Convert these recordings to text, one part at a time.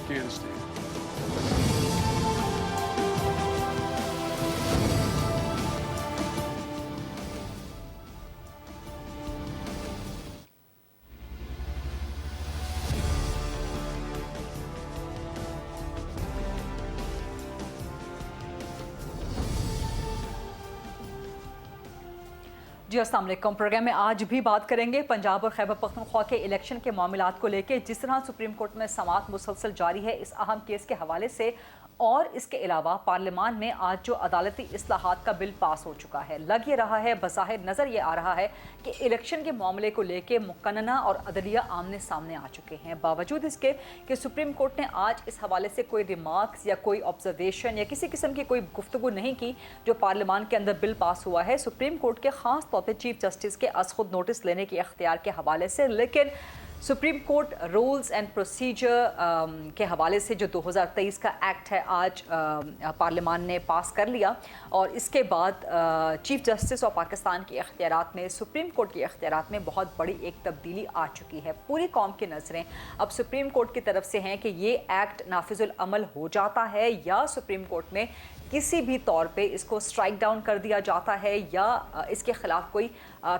Afghanistan. جی السلام علیکم. Programme میں آج بھی بات کریں گے پنجاب اور خیبر پختونخوا کے الیکشن کے معاملات کو لے کے. جس طرح سپریم کورٹ میں سماعت مسلسل جاری ہے اس اہم کیس کے حوالے سے، اور اس کے علاوہ پارلیمان میں آج جو عدالتی اصلاحات کا بل پاس ہو چکا ہے، لگ یہ رہا ہے، بظاہر نظر یہ آ رہا ہے کہ الیکشن کے معاملے کو لے کے مقننہ اور عدلیہ آمنے سامنے آ چکے ہیں. باوجود اس کے کہ سپریم کورٹ نے آج اس حوالے سے کوئی ریمارکس یا کوئی آبزرویشن یا کسی قسم کی کوئی گفتگو نہیں کی جو پارلیمان کے اندر بل پاس ہوا ہے، سپریم کورٹ کے خاص طور پہ چیف جسٹس کے از خود نوٹس لینے کے اختیار کے حوالے سے. لیکن supreme court rules and procedure کے حوالے سے جو 2023 کا ایکٹ ہے آج پارلیمان نے پاس کر لیا، اور اس کے بعد چیف جسٹس اور پاکستان کے اختیارات میں، سپریم کورٹ کے اختیارات میں بہت بڑی ایک تبدیلی آ چکی ہے. پوری قوم کی نظریں اب سپریم کورٹ کی طرف سے ہیں کہ یہ ایکٹ نافذ العمل ہو جاتا ہے یا سپریم کورٹ میں کسی بھی طور پہ اس کو سٹرائک ڈاؤن کر دیا جاتا ہے یا اس کے خلاف کوئی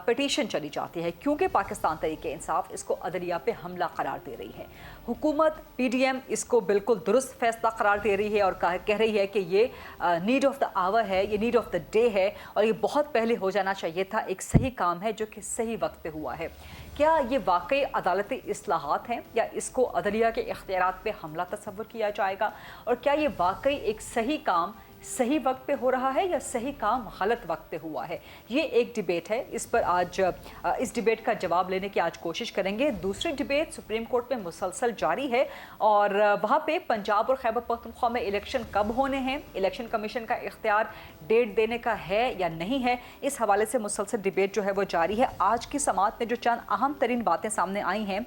پٹیشن چلی جاتی ہے، کیونکہ پاکستان تحریک انصاف اس کو عدلیہ پہ حملہ قرار دے رہی ہے. حکومت پی ڈی ایم اس کو بالکل درست فیصلہ قرار دے رہی ہے اور کہہ رہی ہے کہ یہ نیڈ آف دا آور ہے، یہ نیڈ آف دا ڈے ہے، اور یہ بہت پہلے ہو جانا چاہیے تھا. ایک صحیح کام ہے جو کہ صحیح وقت پہ ہوا ہے. کیا یہ واقعی عدالتی اصلاحات ہیں یا اس کو عدلیہ کے اختیارات پہ حملہ تصور کیا جائے گا؟ اور کیا یہ واقعی ایک صحیح کام صحیح وقت پہ ہو رہا ہے یا صحیح کام غلط وقت پہ ہوا ہے؟ یہ ایک ڈیبیٹ ہے. اس پر آج اس ڈیبیٹ کا جواب لینے کی آج کوشش کریں گے. دوسری ڈیبیٹ سپریم کورٹ میں مسلسل جاری ہے، اور وہاں پہ پنجاب اور خیبر پختونخوا میں الیکشن کب ہونے ہیں، الیکشن کمیشن کا اختیار ڈیٹ دینے کا ہے یا نہیں ہے، اس حوالے سے مسلسل ڈیبیٹ جو ہے وہ جاری ہے. آج کی سماعت میں جو چند اہم ترین باتیں سامنے آئی ہیں،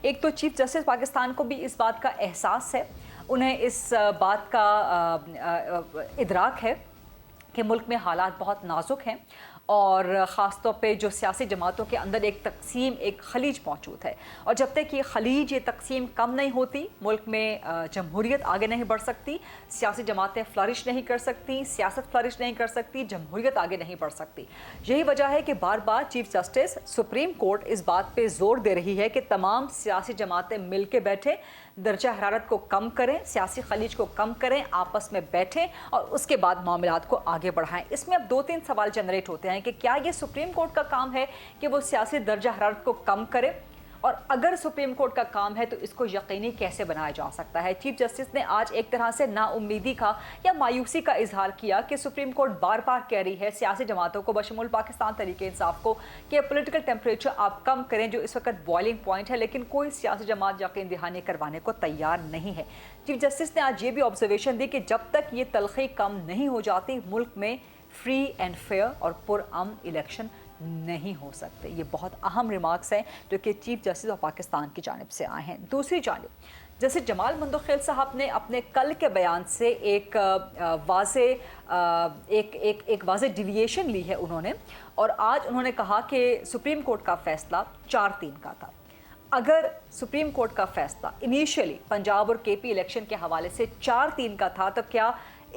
ایک تو چیف جسٹس پاکستان کو بھی اس بات کا احساس ہے، انہیں اس بات کا ادراک ہے کہ ملک میں حالات بہت نازک ہیں، اور خاص طور پہ جو سیاسی جماعتوں کے اندر ایک تقسیم، ایک خلیج موجود ہے، اور جب تک یہ خلیج، یہ تقسیم کم نہیں ہوتی، ملک میں جمہوریت آگے نہیں بڑھ سکتی، سیاسی جماعتیں فلرش نہیں کر سکتی، سیاست فلرش نہیں کر سکتی، جمہوریت آگے نہیں بڑھ سکتی. یہی وجہ ہے کہ بار بار چیف جسٹس سپریم کورٹ اس بات پہ زور دے رہی ہے کہ تمام سیاسی جماعتیں مل کے بیٹھیں، درجہ حرارت کو کم کریں، سیاسی خلیج کو کم کریں، آپس میں بیٹھیں اور اس کے بعد معاملات کو آگے بڑھائیں. اس میں اب دو تین سوال جنریٹ ہوتے ہیں کہ کیا یہ سپریم کورٹ کا کام ہے کہ وہ سیاسی درجہ حرارت کو کم کرے، اور اگر سپریم کورٹ کا کام ہے تو اس کو یقینی کیسے بنایا جا سکتا ہے؟ چیف جسٹس نے آج ایک طرح سے نا امیدی کا یا مایوسی کا اظہار کیا کہ سپریم کورٹ بار بار کہہ رہی ہے سیاسی جماعتوں کو بشمول پاکستان تحریک انصاف کو کہ پولیٹیکل ٹیمپریچر آپ کم کریں جو اس وقت بوائلنگ پوائنٹ ہے، لیکن کوئی سیاسی جماعت یقین دہانی کروانے کو تیار نہیں ہے. چیف جسٹس نے آج یہ بھی آبزرویشن دی کہ جب تک یہ تلخی کم نہیں ہو جاتی ملک میں فری اینڈ فیئر اور پرامن الیکشن نہیں ہو سکتے. یہ بہت اہم ریمارکس ہیں جو کہ چیف جسٹس آف پاکستان کی جانب سے آئے ہیں. دوسری جانب جیسے جمال مندوخیل صاحب نے اپنے کل کے بیان سے ایک واضح ڈیویشن لی ہے انہوں نے، اور آج انہوں نے کہا کہ سپریم کورٹ کا فیصلہ 4-3 کا تھا. اگر سپریم کورٹ کا فیصلہ انیشیلی پنجاب اور کے پی الیکشن کے حوالے سے 4-3 کا تھا، تو کیا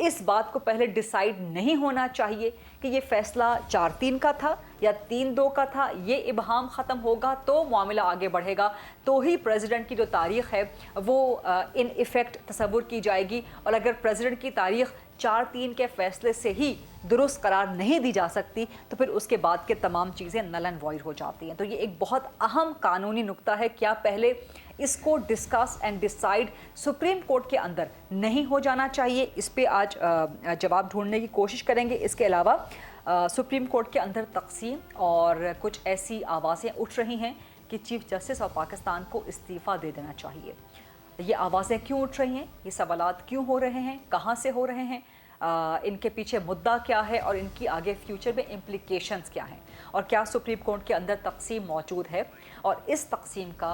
اس بات کو پہلے ڈیسائیڈ نہیں ہونا چاہیے کہ یہ فیصلہ 4-3 کا تھا یا 3-2 کا تھا؟ یہ ابہام ختم ہوگا تو معاملہ آگے بڑھے گا، تو ہی پریزیڈنٹ کی جو تاریخ ہے وہ ان ایفیکٹ تصور کی جائے گی. اور اگر پریزیڈنٹ کی تاریخ 4-3 کے فیصلے سے ہی درست قرار نہیں دی جا سکتی تو پھر اس کے بعد کے تمام چیزیں نل اینڈ وائڈ ہو جاتی ہیں. تو یہ ایک بہت اہم قانونی نقطہ ہے. کیا پہلے اس کو discuss and decide supreme court کے اندر نہیں ہو جانا چاہیے؟ اس پہ آج جواب ڈھونڈنے کی کوشش کریں گے. اس کے علاوہ سپریم کورٹ کے اندر تقسیم اور کچھ ایسی آوازیں اٹھ رہی ہیں کہ چیف جسٹس آف پاکستان کو استعفیٰ دے دینا چاہیے. یہ آوازیں کیوں اٹھ رہی ہیں؟ یہ سوالات کیوں ہو رہے ہیں؟ کہاں سے ہو رہے ہیں؟ ان کے پیچھے مدعا کیا ہے اور ان کی آگے فیوچر میں امپلیکیشنز کیا ہیں؟ اور کیا سپریم کورٹ کے اندر تقسیم موجود ہے اور اس تقسیم کا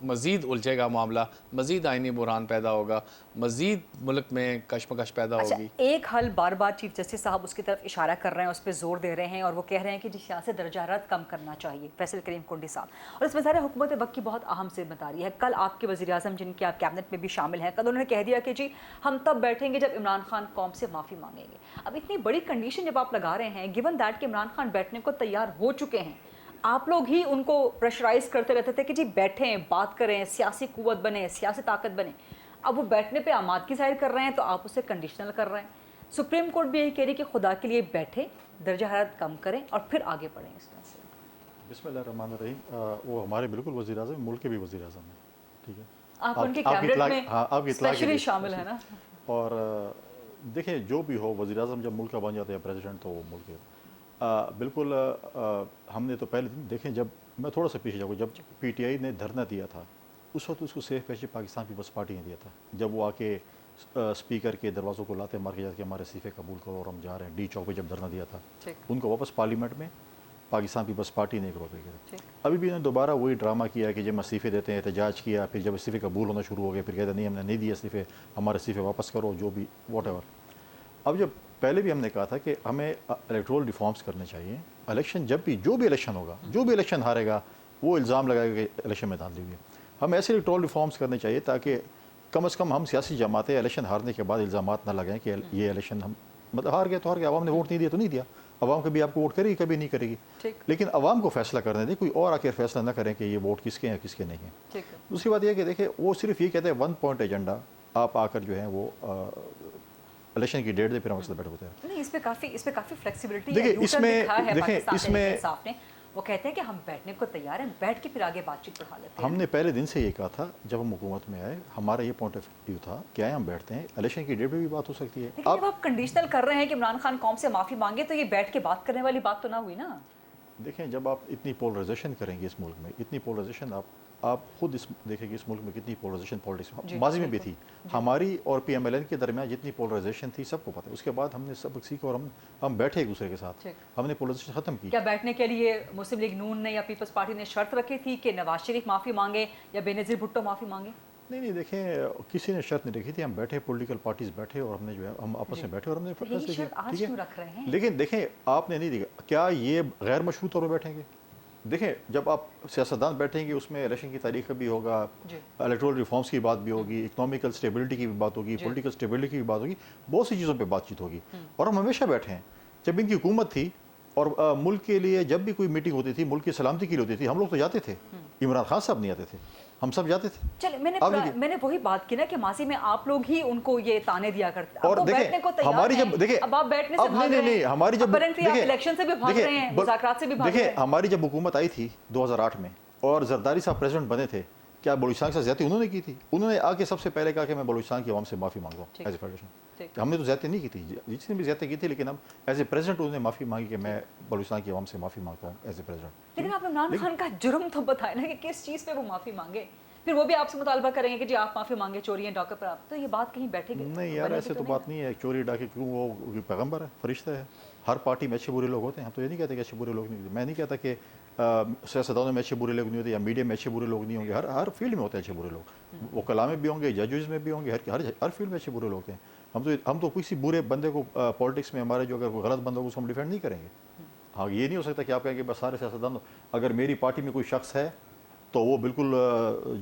مزید الجھے گا معاملہ، مزید آئینی بحران پیدا ہوگا، مزید ملک میں کشمکش پیدا اچھا، ہوگی۔ ایک حل بار بار چیف جسٹس صاحب اس کی طرف اشارہ کر رہے ہیں، اس پہ زور دے رہے ہیں، اور وہ کہہ رہے ہیں کہ جی سیاسی درجہ حرارت کم کرنا چاہیے، فیصل کریم کنڈی صاحب، اور اس میں ظاہر حکومت وقت کی بہت اہم ذمہ داری ہے۔ کل آپ کے وزیر اعظم جن کے آپ کیبنٹ میں بھی شامل ہیں، کل انہوں نے کہہ دیا کہ جی ہم تب بیٹھیں گے جب عمران خان قوم سے معافی مانگیں گے۔ اب اتنی بڑی کنڈیشن جب آپ لگا رہے ہیں، گیون دیٹ کہ عمران خان بیٹھنے کو تیار ہو چکے ہیں، آپ لوگ ہی ان کو پریشرائز کرتے رہتے تھے کہ جی بیٹھیں، بات کریں، سیاسی قوت بنیں، سیاسی طاقت بنیں، اب وہ بیٹھنے پہ آمادگی ظاہر کر رہے ہیں تو آپ اسے کنڈیشنل کر رہے ہیں۔ سپریم کورٹ بھی یہی کہہ رہی کہ خدا کے لیے بیٹھیں، درجہ حرارت کم کریں اور پھر آگے بڑھیں اس میں سے۔ بسم اللہ الرحمن الرحیم۔ وہ ہمارے بالکل وزیر اعظم، ملک کے بھی وزیر اعظم ہیں، ٹھیک ہے، آپ ان کے کیبنٹ میں آپ کی اطلاع کے اسپیشلی لیے شامل ہیں نا۔ اور دیکھیں جو بھی ہو، وزیر اعظم جب ملک کا بن جاتے ہیں پریزیڈنٹ، تو وہ ملک کے بالکل ہم نے تو پہلے دن دیکھیں، جب میں تھوڑا سا پیچھے جاؤں، جب پی ٹی آئی نے دھرنا دیا تھا اس وقت اس کو سیف پیش پاکستان پیپلز پارٹی نے دیا تھا، جب وہ آ کے اسپیکر کے دروازوں کو لاتے مار کے جاتے کہ ہمارے استعفے قبول کرو اور ہم جا رہے ہیں، ڈی چوک پہ جب دھرنا دیا تھا، ان کو واپس پارلیمنٹ میں پاکستان پیپلز پارٹی نے ایک روپے کیا۔ ابھی بھی انہوں نے دوبارہ وہی ڈرامہ کیا کہ جب ہم استعفے دیتے ہیں احتجاج کیا، پھر جب استعفے قبول ہونا شروع ہو گئے پھر کہتے ہیں نہیں ہم نے نہیں دیا استعفے، ہمارے استعفے واپس کرو، جو بھی واٹ ایور۔ اب جب پہلے بھی ہم نے کہا تھا کہ ہمیں الیکٹرول ریفارمز کرنے چاہیے، الیکشن جب بھی جو بھی الیکشن ہوگا، جو بھی الیکشن ہارے گا وہ الزام لگائے گا کہ الیکشن میں دھاندلی ہوئی ہے، ہم ایسے الیکٹرول ریفارمز کرنے چاہیے تاکہ کم از کم ہم سیاسی جماعتیں الیکشن ہارنے کے بعد الزامات نہ لگائیں کہ یہ الیکشن ہم مطلب ہار گئے تو ہار گئے، عوام نے ووٹ نہیں دیا تو نہیں دیا، عوام کبھی آپ کو ووٹ کرے گی کبھی نہیں کرے گی، لیکن عوام کو فیصلہ کرنے دیں، کوئی اور آ کے فیصلہ نہ کریں کہ یہ ووٹ کس کے ہیں کس کے نہیں ہیں۔ دوسری بات یہ کہ دیکھیں وہ صرف یہ کہتے ہیں 1 پوائنٹ ایجنڈا، آپ آ کر جو ہیں وہ الیکشن کی ڈیٹ دے پھر ہم اس سے بیٹھ ہوتے ہیں۔ نہیں، اس پہ کافی فلیکسیبلٹی ہے، دیکھیں اس میں پاکستان کے انصاف نے وہ کہتے ہیں کہ ہم بیٹھنے کو تیار ہیں، بیٹھ کے پھر آگے بات چیت بڑھا لیتے ہیں۔ ہم نے پہلے دن سے یہ کہا تھا جب ہم حکومت میں آئے، ہمارا یہ پوائنٹ آف ویو تھا کہ آئے ہم بیٹھتے ہیں، الیکشن کی ڈیٹ پہ بھی بات ہو سکتی ہے۔ لیکن جب آپ کنڈیشنل کر رہے ہیں کہ عمران خان قوم سے معافی مانگے تو یہ بیٹھ کے بات کرنے والی بات تو نہ ہوئی نا۔ دیکھیں جب آپ اتنی پولرائزیشن کریں گے اس ملک میں، اتنی پولرائزیشن آپ خود دیکھیں گے اس ملک میں کتنی پولرائزیشن پالیٹکس ماضی میں بھی تھی، ہماری اور پی ایم ایل این کے درمیان جتنی پولرائزیشن تھی سب کو پتہ ہے، اس کے بعد ہم نے سب سیکھا اور ہم بیٹھے ایک دوسرے کے ساتھ، ہم نے پولرائزیشن ختم کی۔ کیا بیٹھنے کے لیے مسلم لیگ نون نے یا پیپلز پارٹی نے شرط رکھی تھی کہ نواز شریف معافی مانگے یا بے نظیر بھٹو معافی مانگے؟ نہیں دیکھیں کسی نے شرط نہیں رکھی تھی، ہم بیٹھے، پولیٹیکل پارٹیز بیٹھے اور ہم نے جو ہے ہم آپس میں بیٹھے اور ہم نے فیصلے کیا، ٹھیک ہے۔ لیکن دیکھیں آپ نے نہیں دیکھا کیا یہ غیر مشروط طور پہ بیٹھیں گے؟ دیکھیں جب آپ سیاستدان بیٹھیں گے اس میں الیکشن کی تاریخ بھی ہوگا، الیکٹرول ریفارمز کی بات بھی ہوگی، اکنامیکل اسٹیبلٹی کی بھی بات ہوگی، پولیٹیکل اسٹیبلٹی کی بھی بات ہوگی، بہت سی چیزوں پہ بات چیت ہوگی، اور ہم ہمیشہ بیٹھے ہیں۔ جب ان کی حکومت تھی اور ملک کے لیے جب بھی کوئی میٹنگ ہوتی تھی، ملک کی سلامتی کے لیے ہوتی تھی، ہم لوگ تو جاتے تھے، عمران خان صاحب نہیں آتے تھے، ہم سب جاتے تھے۔ چلے میں نے وہی بات کی نا کہ ماضی میں آپ لوگ ہی ان کو یہ تانے دیا کرتے، اور دیکھیں ہماری جب دیکھیں اب آپ بیٹھنے سے بھاگ رہے ہیں، ہماری جب الیکشن سے بھی بھاگ رہے ہیں، مذاکرات سے بھی بھاگ رہے ہیں۔ دیکھیں ہماری جب حکومت آئی تھی 2008 میں اور زرداری صاحب پریزیڈنٹ بنے تھے، کیا بلوچستان سے زیادتی انہوں نے کی تھی؟ انہوں نے آ کے سب سے پہلے کہا کہ میں بلوچستان کی عوام سے معافی مانگتا ہوں ایز اے فیڈریشن۔ ہم نے تو زیادتی نہیں کی تھی، جس نے بھی زیادتی کی تھی، لیکن ہم ایز اے پریزیڈنٹ انہوں نے معافی مانگی کہ میں بلوچستان کی عوام سے معافی مانگتا ہوں ایز اے پریزیڈنٹ۔ لیکن آپ عمران خان کا جرم تو بتائیں نا کہ کس چیز پہ وہ معافی مانگے، پھر وہ بھی آپ سے مطالبہ کریں گے کہ جی آپ معافی مانگے چوری ڈاکے پر، آپ تو یہ بات کہیں بیٹھے گے؟ نہیں یار ایسے تو بات نہیں ہے، چوری ڈاکے کیوں، وہ پیغمبر ہے، فرشتہ ہے، ہر پارٹی میں اچھے برے لوگ ہوتے ہیں، ہم تو یہ نہیں کہتے کہ اچھے برے لوگ نہیں ہوتے، میں نہیں کہتا کہ سیاستدانوں میں اچھے برے لوگ نہیں ہوتے یا میڈیا میں اچھے برے لوگ نہیں ہوں گے، ہر فیلڈ میں ہوتے ہیں اچھے برے لوگ، وکلاء میں بھی ہوں گے، ججز میں بھی ہوں گے، ہر فیلڈ میں اچھے برے لوگ ہوتے ہیں۔ ہم تو کسی برے بندے کو پالیٹکس میں ہمارے جو اگر کوئی غلط بندہ ہو اس کو ہم ڈیفینڈ نہیں کریں گے۔ ہاں یہ نہیں ہو سکتا کہ آپ کہیں کہ بس سارے سیاستدان، اگر میری پارٹی میں کوئی شخص ہے تو وہ بالکل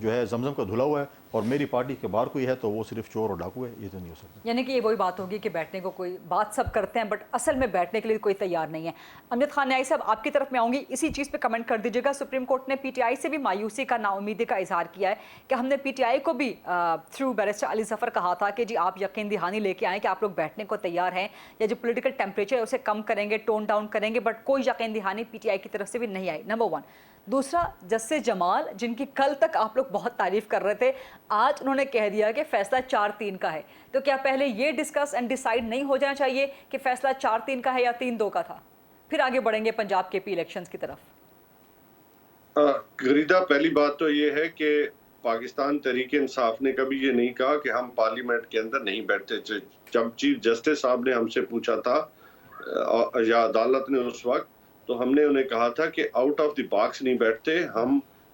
جو ہے زمزم کا دھلا ہوا ہے، اور میری پارٹی کے باہر کوئی ہے تو وہ صرف چور اور ڈاکو ہے، یہ تو نہیں ہو سکتا۔ یعنی کہ یہ وہی بات ہوگی کہ بیٹھنے کو کوئی بات سب کرتے ہیں بٹ اصل میں بیٹھنے کے لیے کوئی تیار نہیں ہے۔ امجد خان نیائی صاحب آپ کی طرف میں آؤں گی، اسی چیز پہ کمنٹ کر دیجیے گا۔ سپریم کورٹ نے پی ٹی آئی سے بھی مایوسی کا، نا امیدی کا اظہار کیا ہے کہ ہم نے پی ٹی آئی کو بھی تھرو بیرسٹر علی ظفر کہا تھا کہ جی آپ یقین دہانی لے کے آئیں کہ آپ لوگ بیٹھنے کو تیار ہیں، یا جو پولیٹیکل ٹیمپریچر ہے اسے کم کریں گے، ٹون ڈاؤن کریں گے، بٹ کوئی یقین دہانی پی ٹی آئی کی طرف سے بھی نہیں آئی، نمبر 1۔ دوسرا، جسٹس جمال جن کی کل تک آپ لوگ بہت تعریف کر رہے تھے، آج انہوں نے کہہ دیا کہ فیصلہ 4-3 کا ہے، تو کیا پہلے یہ ڈسکس اینڈ ڈیسائیڈ نہیں ہو جانا چاہیے کہ فیصلہ 4-3 کا ہے یا 3-2 کا تھا، پھر آگے بڑھیں گے پنجاب کے پی الیکشنز کی طرف؟ غریدہ پہلی بات تو یہ ہے کہ پاکستان تحریک انصاف نے کبھی یہ نہیں کہا کہ ہم پارلیمنٹ کے اندر نہیں بیٹھتے تھے۔ جب چیف جسٹس صاحب نے ہم سے پوچھا تھا یا عدالت نے اس وقت، تو ہم نے انہیں کہا تھا کہ آؤٹ آف دی باکس نہیں بیٹھتے، ہم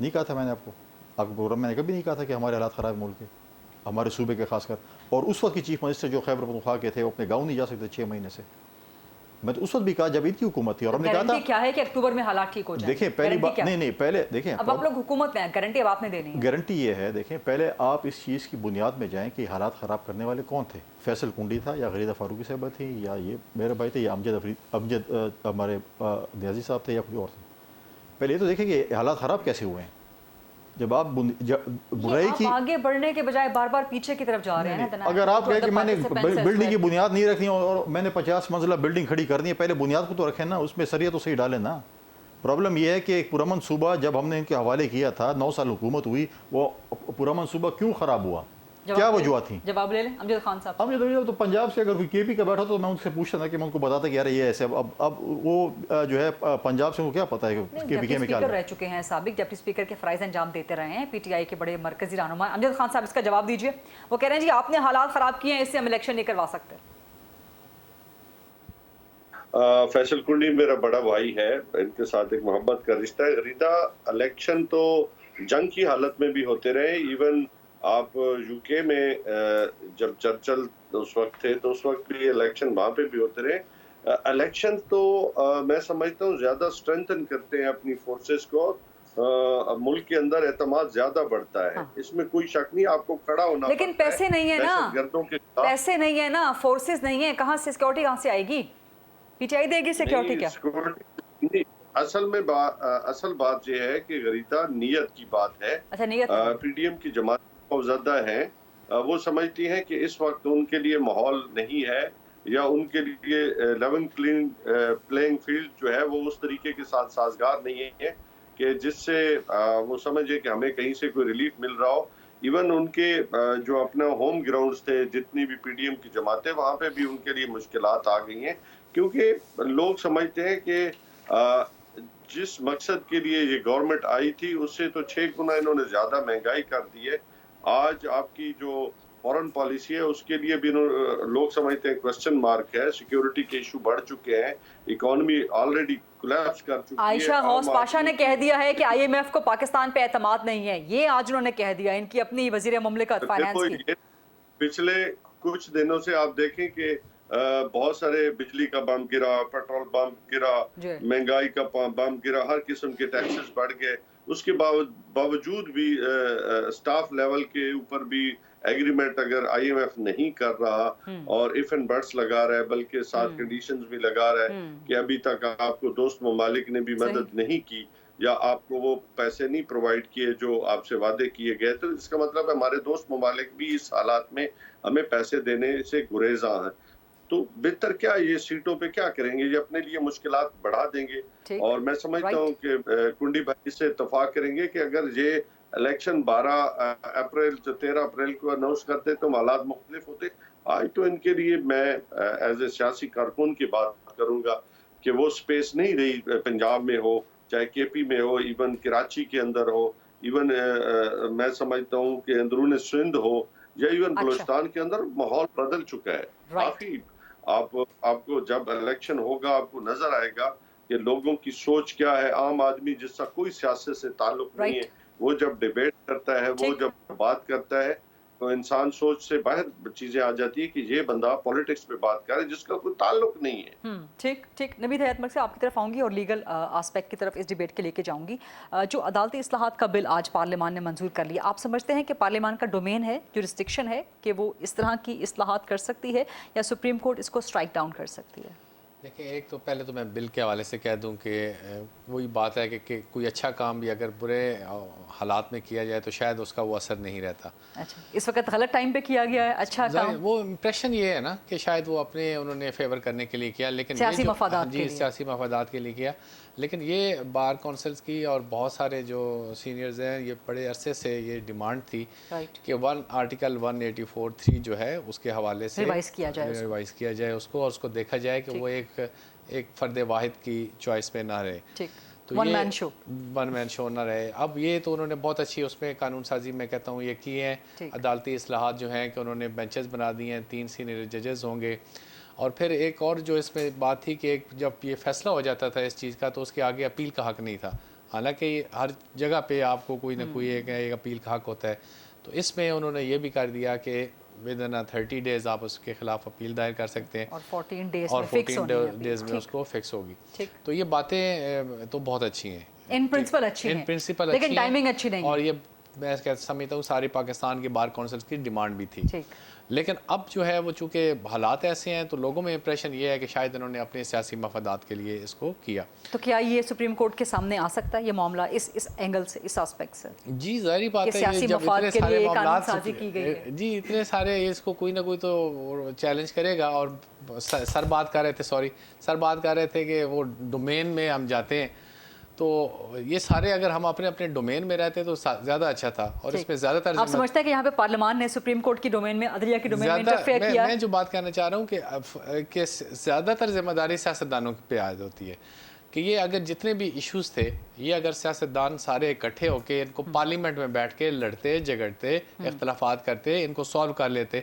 نہیں کہا تھا میں نے آپ کو پروگرام میں نے کبھی نہیں کہا تھا کہ ہمارے حالات خراب ملک کے، ہمارے صوبے کے خاص کر. اور اس وقت کی چیف منسٹر جو خیبر پختونخوا کے تھے وہ اپنے گاؤں نہیں جا سکتے 6 مہینے سے. میں تو اس وقت بھی کہا جب ان کی حکومت تھی، اور ہم نے کہا تھا گارنٹی کیا ہے کہ اکتوبر میں حالات ٹھیک ہو جائیں؟ دیکھیں پہلی بات نہیں پہلے دیکھیں اب آپ لوگ حکومت میں ہیں، گارنٹی اب آپ نے دینی ہے. گارنٹی یہ ہے، دیکھیں پہلے آپ اس چیز کی بنیاد میں جائیں کہ حالات خراب کرنے والے کون تھے. فیصل کنڈی تھا یا غریدہ فاروقی صاحبہ تھی یا یہ میرے بھائی تھے یا امجد ہمارے نیازی صاحب تھے یا کوئی اور تھے. پہلے یہ تو دیکھیں کہ حالات خراب کیسے ہوئے ہیں. جب آپ برائی کی آگے بڑھنے کے بجائے بار بار پیچھے کی طرف جا رہے ہیں. اگر آپ کہیں کہ میں نے بلڈنگ کی بنیاد نہیں رکھنی اور میں نے 50 منزلہ بلڈنگ کھڑی کرنی ہے، پہلے بنیاد کو تو رکھیں نا، اس میں سریہ تو صحیح ڈالیں نا. پرابلم یہ ہے کہ ایک پرامن صوبہ جب ہم نے ان کے حوالے کیا تھا، 9 سال حکومت ہوئی، وہ پرامن صوبہ کیوں خراب ہوا، کیا وجوہات تھیں؟ جواب لے لیں امجد خان صاحب. تو پنجاب سے اگر کوئی کے پی کا بیٹھا تو میں ان سے پوچھتا تھا کہ میں ان کو بتاتا کہ یار یہ ایسے. اب وہ جو ہے پنجاب سے ان کو کیا پتا ہے کہ کے پی کے میں کیا رہ چکے ہیں، سابق ڈپٹی اسپیکر کے فرائض انجام دیتے رہے ہیں، پی ٹی آئی کے بڑے مرکزی رہنما. امجد خان صاحب اس کا جواب دیجئے. وہ کہہ رہے ہیں جی آپ نے حالات خراب کیے ہیں، اس سے ہم الیکشن نہیں کروا سکتے. فیصل کنڈی میرا بڑا بھائی ہے، ان کے ساتھ ایک محبت کا رشتہ ہے. غریدہ الیکشن تو جنگ کی حالت میں بھی ہوتے رہے. ایون آپ یو کے میں جب چرچل اس وقت تھے تو اس وقت بھی الیکشن وہاں پہ بھی ہوتے رہے. الیکشن تو میں سمجھتا ہوں زیادہ اسٹرینتھن کرتے ہیں اپنی فورسز کو. ملک کے اندر اعتماد زیادہ بڑھتا ہے، اس میں کوئی شک نہیں. آپ کو کھڑا ہونا لیکن پیسے نہیں ہے نا، پیسے نہیں ہے نا، فورسز نہیں ہے، کہاں سے سیکورٹی کہاں سے آئے گی؟ پی ٹی آئی دے گی سیکورٹی کیا؟ اصل میں اصل بات یہ ہے کہ غریدہ نیت کی بات ہے. پی ڈی ایم کی جماعت خوفزدہ ہیں، وہ سمجھتی ہیں کہ اس وقت ان کے لیے ماحول نہیں ہے یا ان کے لیے لیول پلینگ فیلڈ جو ہے وہ اس طریقے کے ساتھ سازگار نہیں ہے کہ جس سے وہ سمجھے کہ ہمیں کہیں سے کوئی ریلیف مل رہا ہو. ایون ان کے جو اپنا ہوم گراؤنڈز تھے، جتنی بھی پی ڈی ایم کی جماعتیں، وہاں پہ بھی ان کے لیے مشکلات آ گئی ہیں، کیونکہ لوگ سمجھتے ہیں کہ جس مقصد کے لیے یہ گورنمنٹ آئی تھی اس سے تو 6 گنا انہوں نے زیادہ مہنگائی کر دی ہے. آج آپ کی جو فورن پالیسی ہے اس کے لیے بھی لوگ سمجھتے ہیں کوسچن مارک ہے. سیکیورٹی کے ایشو بڑھ چکے ہیں، اکانومی آلریڈی کولیپس کر چکی ہے. عائشہ غوث پاشا نے کہہ دیا ہے کہ آئی ایم ایف کو پاکستان پہ اعتماد نہیں ہے، یہ آج انہوں نے کہہ دیا، ان کی اپنی وزیر مملکت فائنانس کی. پچھلے کچھ دنوں سے آپ دیکھیں کہ بہت سارے بجلی کا بم گرا، پیٹرول بم گرا، مہنگائی کا بم گرا، ہر قسم کے ٹیکسز بڑھ گئے. اس کے باوجود بھی سٹاف لیول کے اوپر بھی ایگریمنٹ اگر آئی ایم ایف نہیں کر رہا اور ایف اینڈ بٹس لگا رہا ہے، بلکہ ساتھ کنڈیشنز بھی لگا رہا ہے کہ ابھی تک آپ کو دوست ممالک نے بھی مدد نہیں کی یا آپ کو وہ پیسے نہیں پرووائڈ کیے جو آپ سے وعدے کیے گئے، تو اس کا مطلب ہے ہمارے دوست ممالک بھی اس حالات میں ہمیں پیسے دینے سے گریزاں ہیں. تو بہتر کیا یہ سیٹوں پہ کیا کریں گے، یہ اپنے لیے مشکلات بڑھا دیں گے. اور میں سمجھتا ہوں کہ کنڈی بھائی سے اتفاق کریں گے کہ اگر یہ الیکشن 13 اپریل کو اناؤنس کرتے تو حالات مختلف ہوتے. آج تو ان کے لیے میں ایز اے سیاسی کارکن کی بات کروں گا کہ وہ سپیس نہیں رہی، پنجاب میں ہو چاہے کے پی میں ہو، ایون کراچی کے اندر ہو، ایون میں سمجھتا ہوں کہ اندرون سندھ ہو یا ایون بلوچستان کے اندر ماحول بدل چکا ہے کافی. آپ کو جب الیکشن ہوگا آپ کو نظر آئے گا کہ لوگوں کی سوچ کیا ہے. عام آدمی جس کا کوئی سیاست سے تعلق نہیں ہے، وہ جب ڈیبیٹ کرتا ہے، وہ جب بات کرتا ہے تو انسان سوچ سے باہر چیزیں آ جاتی ہے کہ یہ بندہ پولیٹکس پہ بات کر رہا ہے جس کا کوئی تعلق نہیں ہے. ٹھیک نوید حیات ملک سے آپ کی طرف آؤں گی اور لیگل آسپیکٹ کی طرف اس ڈیبیٹ کے لے کے جاؤں گی. جو عدالتی اصلاحات کا بل آج پارلیمان نے منظور کر لیا، آپ سمجھتے ہیں کہ پارلیمان کا ڈومین ہے، جورسڈکشن ہے کہ وہ اس طرح کی اصلاحات کر سکتی ہے یا سپریم کورٹ اس کو اسٹرائک ڈاؤن کر سکتی ہے؟ دیکھیں، ایک تو پہلے تو میں بل کے حوالے سے کہہ دوں کہ وہی بات ہے کہ کوئی اچھا کام بھی اگر برے حالات میں کیا جائے تو شاید اس کا وہ اثر نہیں رہتا. اچھا، اس وقت غلط ٹائم پہ کیا گیا ہے اچھا کام؟ وہ امپریشن یہ ہے نا کہ شاید وہ انہوں نے فیور کرنے کے لیے کیا، لیکن سیاسی مفادات کے لیے، سیاسی مفادات کے لیے کیا. لیکن یہ بار کونسلز کی اور بہت سارے جو سینئرز ہیں، یہ بڑے عرصے سے یہ ڈیمانڈ تھی کہ آرٹیکل 184(3) جو ہے اس کے حوالے سے ریوائز کیا جائے اس کو، اور اس کو دیکھا جائے کہ وہ ایک فرد واحد کی چوائس پہ نہ رہے، تو ون مین شو نہ رہے. اب یہ تو انہوں نے بہت اچھی اس میں قانون سازی میں کہتا ہوں یہ کی ہے. عدالتی اصلاحات جو ہیں کہ انہوں نے بینچز بنا دی ہیں، 3 سینئر ججز ہوں گے. اور پھر ایک اور جو اس میں بات تھی کہ جب یہ فیصلہ ہو جاتا تھا اس چیز کا تو اس کے آگے اپیل کا حق نہیں تھا. حالانکہ ہر جگہ پہ آپ کو کوئی نہ کوئی ایک اپیل کا حق ہوتا ہے، تو اس میں انہوں نے یہ بھی کر دیا کہ ود ان 30 days آپ اس کے خلاف اپیل دائر کر سکتے ہیں اور 14 days اور میں فکس 14 ہونی ہے ڈیز میں اس کو فکس ہوگی. ٹھیک. تو یہ باتیں تو بہت اچھی ہیں، ان پرنسپل اچھی ان ہیں پرنسپل لیکن اچھی ہیں، ٹائمنگ اچھی نہیں اور ہے. یہ میں سمجھتا ہوں ساری پاکستان کے بار کونسلز کی ڈیمانڈ بھی تھی. ٹھیک. لیکن اب جو ہے وہ چونکہ حالات ایسے ہیں تو لوگوں میں امپریشن یہ ہے کہ شاید انہوں نے اپنے سیاسی مفادات کے لیے اس کو کیا. تو کیا یہ سپریم کورٹ کے سامنے آ سکتا ہے یہ معاملہ اس اینگل سے، اس آسپیکٹ سے؟ جی ظاہری بات ہے، سیاسی جب مفاد اتنے کے سارے لیے قانون معاملات سازی کی گئی ہے. جی اتنے سارے، اس کو کوئی نہ کوئی تو چیلنج کرے گا. اور سر بات کر رہے تھے کہ وہ ڈومین میں ہم جاتے ہیں، تو یہ سارے اگر ہم اپنے اپنے ڈومین میں رہتے تو زیادہ اچھا تھا. اور اس میں زیادہ تر آپ سمجھتے ہیں کہ یہاں پہ پارلیمان نے سپریم کورٹ کی ڈومین میں، عدلیہ کی ڈومین میں انٹرفیئر کیا؟ میں جو بات کہنا چاہ رہا ہوں کہ زیادہ تر ذمہ داری سیاستدانوں پہ عائد ہوتی ہے کہ یہ اگر جتنے بھی ایشوز تھے، یہ اگر سیاستدان سارے اکٹھے ہو کے ان کو پارلیمنٹ میں بیٹھ کے لڑتے جھگڑتے اختلافات کرتے، ان کو سالو کر لیتے.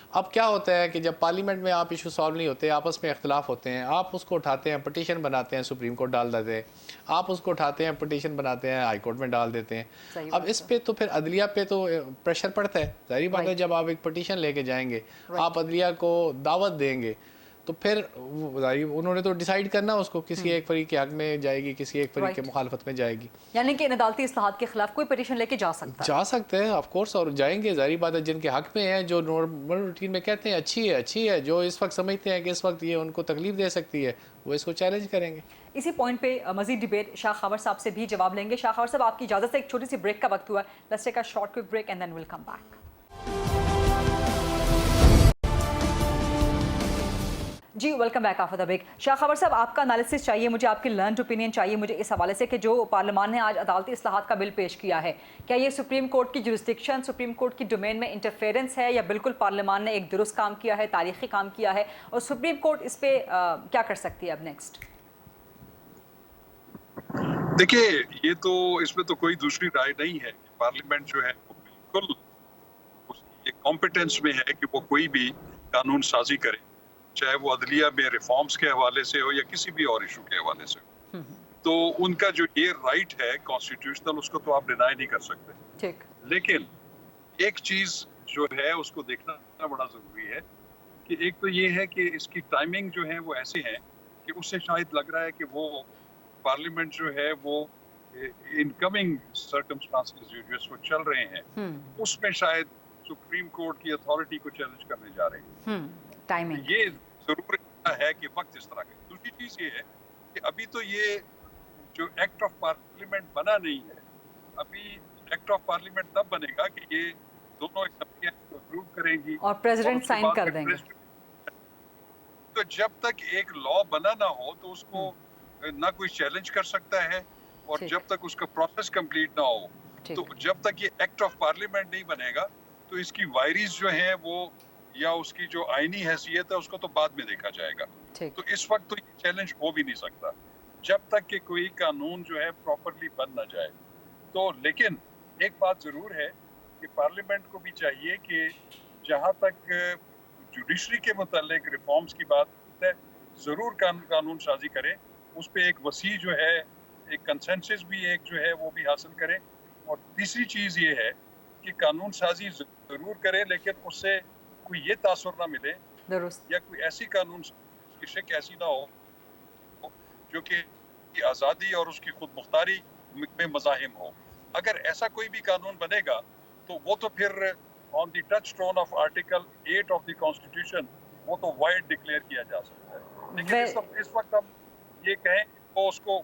اب کیا ہوتا ہے کہ جب پارلیمنٹ میں آپ ایشو سالو نہیں ہوتے، آپس میں اختلاف ہوتے ہیں، آپ اس کو اٹھاتے ہیں، پٹیشن بناتے ہیں، سپریم کورٹ ڈال دیتے ہیں، آپ اس کو اٹھاتے ہیں، پٹیشن بناتے ہیں، ہائی کورٹ میں ڈال دیتے ہیں. اب اس پہ تو پھر عدلیہ پہ تو پریشر پڑتا ہے. ظاہری بات ہے جب آپ ایک پٹیشن لے کے جائیں گے، آپ عدلیہ کو دعوت دیں گے، تو پھر انہوں نے تو ڈیسائیڈ کرنا اس کو، کسی ایک فریق کے حق میں جائے گی، کسی ایک فریق کے مخالفت میں جائے گی. یعنی کہ ان عدالتی اصلاحات کے خلاف کوئی پٹیشن لے کے جا سکتے ہیں آف کورس، اور جائیں گے. ظاہری بات ہے جن کے حق میں ہیں، جو نارمل روٹین میں کہتے ہیں اچھی ہے، جو اس وقت سمجھتے ہیں کہ اس وقت یہ ان کو تکلیف دے سکتی ہے، وہ اس کو چیلنج کریں گے. اسی پوائنٹ پہ مزید ڈیبیٹ شاہ خاور صاحب سے بھی جواب لیں گے. شاہ خاور صاحب آپ کی اجازت سے ایک چھوٹی سی بریک کا وقت ہوا ہے. Let's take a short quick break and then we'll come back. جی welcome back after the break. Shah Khawar صاحب آپ کا انالیسس چاہیے مجھے، آپ کی لرنڈ اوپینین چاہیے مجھے اس حوالے سے کہ جو پارلیمان نے آج عدالتی اصلاحات کا بل پیش کیا ہے، کیا یہ سپریم کورٹ کی جورسڈکشن، سپریم کورٹ کی ڈومین میں انٹرفیئرنس ہے، یا بالکل پارلیمان نے ایک درست کام کیا ہے، تاریخی کام کیا ہے، اور سپریم کورٹ اس پہ کیا کر سکتی ہے اب نیکسٹ؟ دیکھیے یہ تو اس میں تو کوئی دوسری رائے نہیں ہے کہ پارلیمنٹ جو ہے وہ بالکل اس کی کمپیٹنس میں ہے کہ وہ کوئی بھی قانون سازی کرے، چاہے وہ عدلیہ میں ریفارمز کے حوالے سے ہو یا کسی بھی اور ایشو کے حوالے سے ہو. تو ان کا جو یہ رائٹ ہے کانسٹیٹیوشنل، اس کو تو آپ ڈینائی نہیں کر سکتے. ٹھیک. لیکن ایک چیز جو ہے اس کو دیکھنا بڑا ضروری ہے کہ ایک تو یہ ہے کہ اس کی ٹائمنگ جو ہے وہ ایسے ہے کہ اس سے شاید لگ رہا ہے کہ وہ پارلیمنٹ جو ہے وہ انکمنگ سرکمسٹانسز جو اس وقت چل رہے ہیں اس میں شاید سپریم کورٹ کی اتھارٹی کو چیلنج کرنے جا رہے ہیں. ٹائمنگ یہ ضرور ہے کہ وقت اس طرح کا. دوسری چیز یہ ہے کہ ابھی تو یہ جو ایکٹ آف پارلیمنٹ بنا نہیں ہے. ابھی ایکٹ آف پارلیمنٹ تب بنے گا کہ یہ دونوں اسمبلیاں اس کو اپروو کریں گی اور پریزیڈنٹ سائن کر دیں گے. تو جب تک ایک لا بنا نہ ہو تو اس کو نہ کوئی چیلنج کر سکتا ہے، اور جب تک اس کا پروسیس کمپلیٹ نہ ہو، تو جب تک یہ ایکٹ آف پارلیمنٹ نہیں بنے گا تو اس کی وائریز جو ہیں وہ یا اس کی جو آئینی حیثیت ہے اس کو تو بعد میں دیکھا جائے گا. تو اس وقت تو یہ چیلنج ہو بھی نہیں سکتا جب تک کہ کوئی قانون جو ہے پراپرلی بن نہ جائے. تو لیکن ایک بات ضرور ہے کہ پارلیمنٹ کو بھی چاہیے کہ جہاں تک جوڈیشری کے متعلق ریفارمز کی بات ہے ضرور قانون سازی کرے، اس پہ ایک وسیع جو ہے ایک کنسنسس بھی ایک جو ہے وہ بھی حاصل کرے. اور تیسری چیز یہ ہے کہ قانون سازی ضرور کرے لیکن اس سے کوئی یہ تاثر نہ ملے یا کوئی ایسی قانون کی شک ایسی نہ ہو جو کہ آزادی اور اس کی خود مختاری میں مزاحم ہو. اگر ایسا کوئی بھی قانون بنے گا تو وہ تو پھر on the touchstone of article 8 of the constitution وہ تو وائڈ ڈکلیئر کیا جا سکتا ہے. لیکن اس وقت ہم یہ کہیں وہ اس کو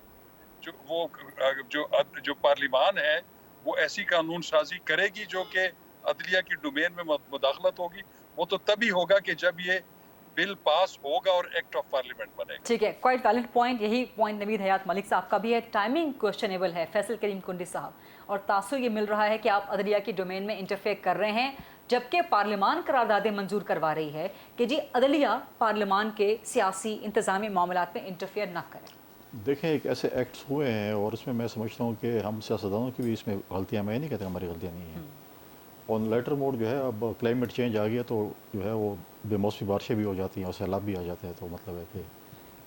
جو پارلیمان ہے وہ ایسی قانون سازی کرے گی جو کہ عدلیہ کی ڈومین میں مداخلت ہوگی، وہ تو تبھی ہوگا کہ جب یہ بل پاس ہوگا اور ایکٹ آف پارلیمنٹ بنے گا. ٹھیک ہے، کوائٹ ویلڈ پوائنٹ. یہی پوائنٹ نوید حیات ملک صاحب کا بھی ہے. ٹائمنگ کوشچنیبل ہے فیصل کریم کنڈی صاحب، اور تاثر یہ مل رہا ہے کہ آپ عدلیہ کی ڈومین میں انٹرفیئر کر رہے ہیں جبکہ پارلیمان قراردادیں منظور کروا رہی ہے کہ جی عدلیہ پارلیمان کے سیاسی انتظامی معاملات میں انٹرفیئر نہ کرے. دیکھیں ایک ایسے ایکٹس ہوئے ہیں اور اس میں سمجھتا ہوں کہ ہم سیاستدانوں کی بھی اس میں غلطیاں، میں نہیں کہتا ہماری غلطیاں نہیں ہیں. آن لیٹر موڈ جو ہے اب کلائمیٹ چینج آ گیا تو جو ہے وہ بے موسمی بارشیں بھی ہو جاتی ہیں اور سیلاب بھی آ جاتے ہیں. تو مطلب ہے کہ